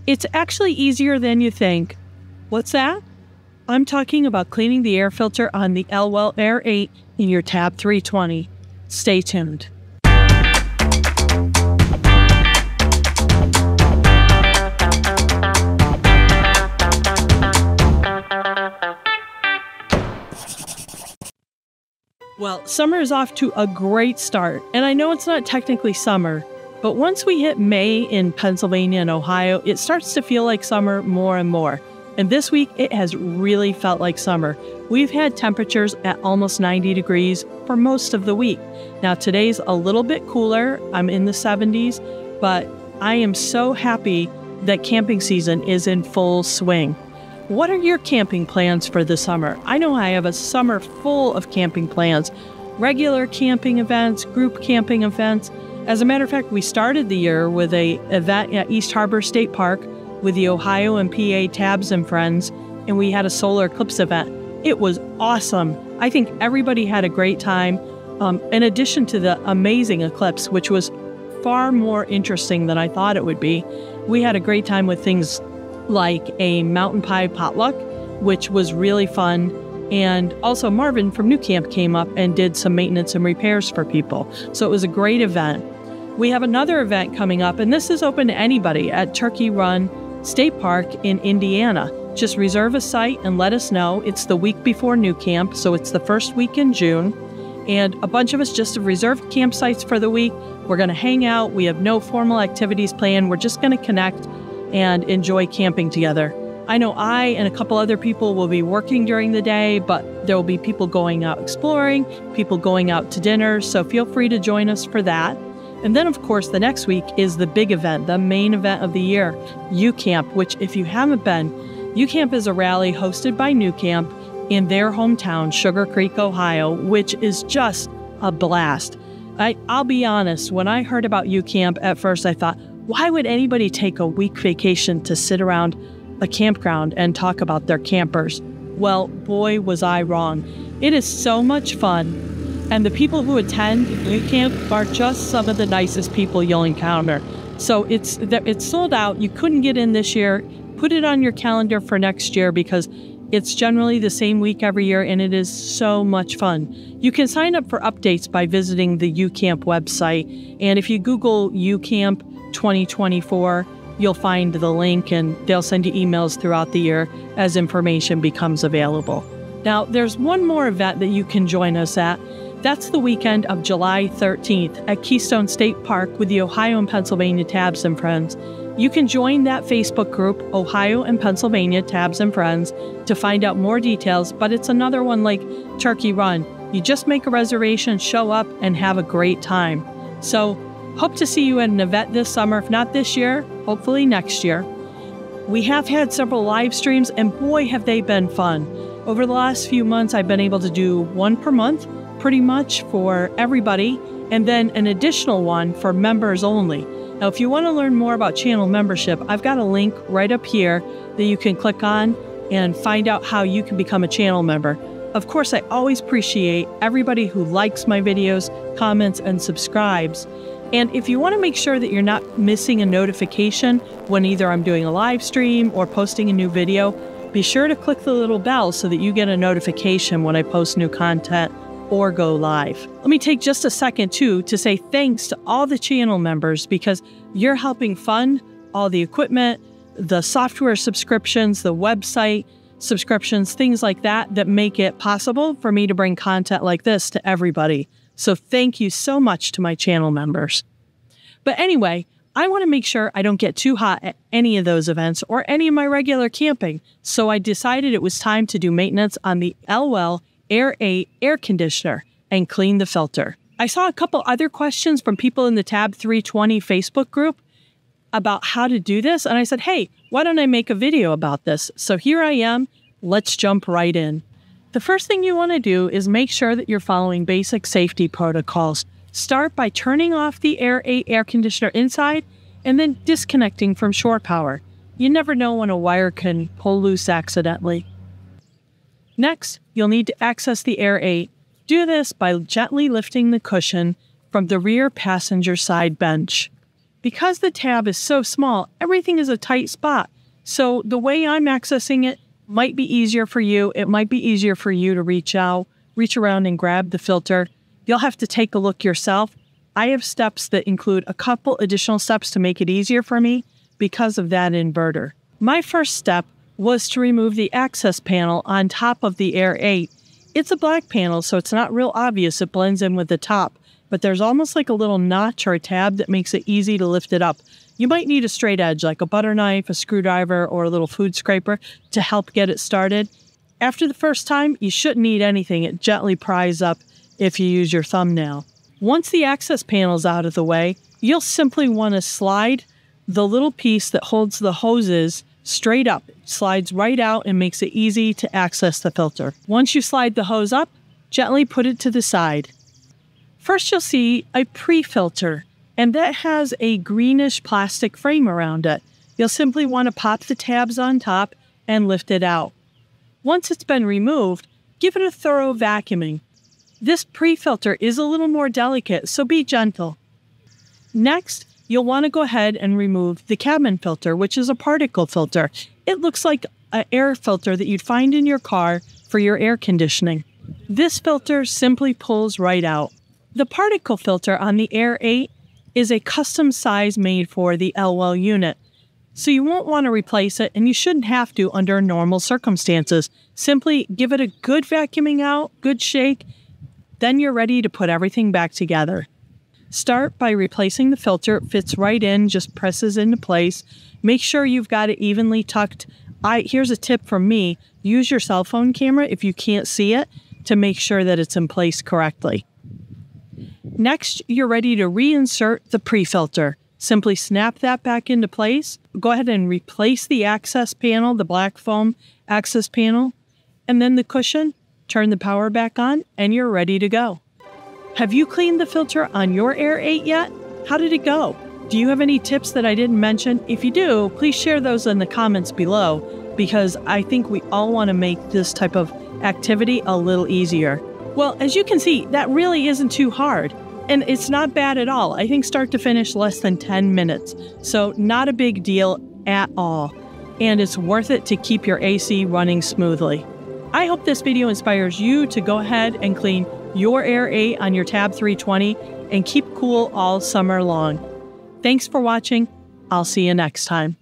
It's actually easier than you think. What's that? I'm talking about cleaning the air filter on the Elwell Air8 in your Tab 320. Stay tuned. Well, summer is off to a great start, and I know it's not technically summer, but once we hit May in Pennsylvania and Ohio, it starts to feel like summer more and more. And this week, it has really felt like summer. We've had temperatures at almost 90 degrees for most of the week. Now, today's a little bit cooler. I'm in the 70s, but I am so happy that camping season is in full swing. What are your camping plans for the summer? I know I have a summer full of camping plans, regular camping events, group camping events. As a matter of fact, we started the year with an event at East Harbor State Park with the Ohio and PA Tabs and Friends, and we had a solar eclipse event. It was awesome. I think everybody had a great time, in addition to the amazing eclipse, which was far more interesting than I thought it would be. We had a great time with things like a mountain pie potluck, which was really fun. And also Marvin from nuCamp came up and did some maintenance and repairs for people. So it was a great event. We have another event coming up, and this is open to anybody at Turkey Run State Park in Indiana. Just reserve a site and let us know. It's the week before nuCamp, so it's the first week in June. And a bunch of us just have reserved campsites for the week. We're going to hang out. We have no formal activities planned. We're just going to connect and enjoy camping together. I know I and a couple other people will be working during the day, but there will be people going out exploring, people going out to dinner, so feel free to join us for that. And then, of course, the next week is the big event, the main event of the year, nuCamp, which if you haven't been, nuCamp is a rally hosted by nuCamp in their hometown, Sugar Creek, Ohio, which is just a blast. I'll be honest, when I heard about nuCamp at first, I thought, why would anybody take a week vacation to sit around a campground and talk about their campers? Well, boy, was I wrong. It is so much fun. And the people who attend nuCamp are just some of the nicest people you'll encounter. So it's sold out. You couldn't get in this year. Put it on your calendar for next year because it's generally the same week every year, and it is so much fun. You can sign up for updates by visiting the nuCamp website. And if you Google nuCamp 2024, you'll find the link, and they'll send you emails throughout the year as information becomes available. Now, there's one more event that you can join us at. That's the weekend of July 13th at Keystone State Park with the Ohio and Pennsylvania Tabs and Friends. You can join that Facebook group, Ohio and Pennsylvania Tabs and Friends, to find out more details, but it's another one like Turkey Run. You just make a reservation, show up, and have a great time. So, hope to see you at an event this summer, if not this year, hopefully next year. We have had several live streams, and boy, have they been fun. Over the last few months, I've been able to do one per month, pretty much for everybody, and then an additional one for members only. Now, if you want to learn more about channel membership, I've got a link right up here that you can click on and find out how you can become a channel member. Of course, I always appreciate everybody who likes my videos, comments, and subscribes. And if you want to make sure that you're not missing a notification when either I'm doing a live stream or posting a new video, be sure to click the little bell so that you get a notification when I post new content or go live. Let me take just a second too to say thanks to all the channel members because you're helping fund all the equipment, the software subscriptions, the website subscriptions, things like that make it possible for me to bring content like this to everybody. So thank you so much to my channel members. But anyway, I want to make sure I don't get too hot at any of those events or any of my regular camping. So I decided it was time to do maintenance on the Elwell Air8 air conditioner and clean the filter. I saw a couple other questions from people in the Tab 320 Facebook group about how to do this. And I said, hey, why don't I make a video about this? So here I am. Let's jump right in. The first thing you want to do is make sure that you're following basic safety protocols. Start by turning off the Air8 air conditioner inside and then disconnecting from shore power. You never know when a wire can pull loose accidentally. Next, you'll need to access the Air8. Do this by gently lifting the cushion from the rear passenger side bench. Because the tab is so small, everything is a tight spot. So the way I'm accessing it might be easier for you. It might be easier for you to reach around and grab the filter. You'll have to take a look yourself. I have steps that include a couple additional steps to make it easier for me because of that inverter. My first step was to remove the access panel on top of the Air8. It's a black panel, so it's not real obvious. It blends in with the top, but there's almost like a little notch or a tab that makes it easy to lift it up. You might need a straight edge, like a butter knife, a screwdriver, or a little food scraper to help get it started. After the first time, you shouldn't need anything. It gently pries up if you use your thumbnail. Once the access panel is out of the way, you'll simply want to slide the little piece that holds the hoses straight up. It slides right out and makes it easy to access the filter. Once you slide the hose up, gently put it to the side. First, you'll see a pre-filter, and that has a greenish plastic frame around it. You'll simply want to pop the tabs on top and lift it out. Once it's been removed, give it a thorough vacuuming. This pre-filter is a little more delicate, so be gentle. Next, you'll want to go ahead and remove the cabin filter, which is a particle filter. It looks like an air filter that you'd find in your car for your air conditioning. This filter simply pulls right out. The particle filter on the Air8 is a custom size made for the Elwell unit, so you won't want to replace it, and you shouldn't have to under normal circumstances. Simply give it a good vacuuming out, good shake, then you're ready to put everything back together. Start by replacing the filter. It fits right in, just presses into place. Make sure you've got it evenly tucked. Here's a tip from me. Use your cell phone camera if you can't see it to make sure that it's in place correctly. Next, you're ready to reinsert the pre-filter. Simply snap that back into place. Go ahead and replace the access panel, the black foam access panel, and then the cushion. Turn the power back on, and you're ready to go. Have you cleaned the filter on your Air8 yet? How did it go? Do you have any tips that I didn't mention? If you do, please share those in the comments below, because I think we all want to make this type of activity a little easier. Well, as you can see, that really isn't too hard, and it's not bad at all. I think start to finish less than 10 minutes, so not a big deal at all, and it's worth it to keep your AC running smoothly. I hope this video inspires you to go ahead and clean your Air8 on your Tab 320 and keep cool all summer long. Thanks for watching. I'll see you next time.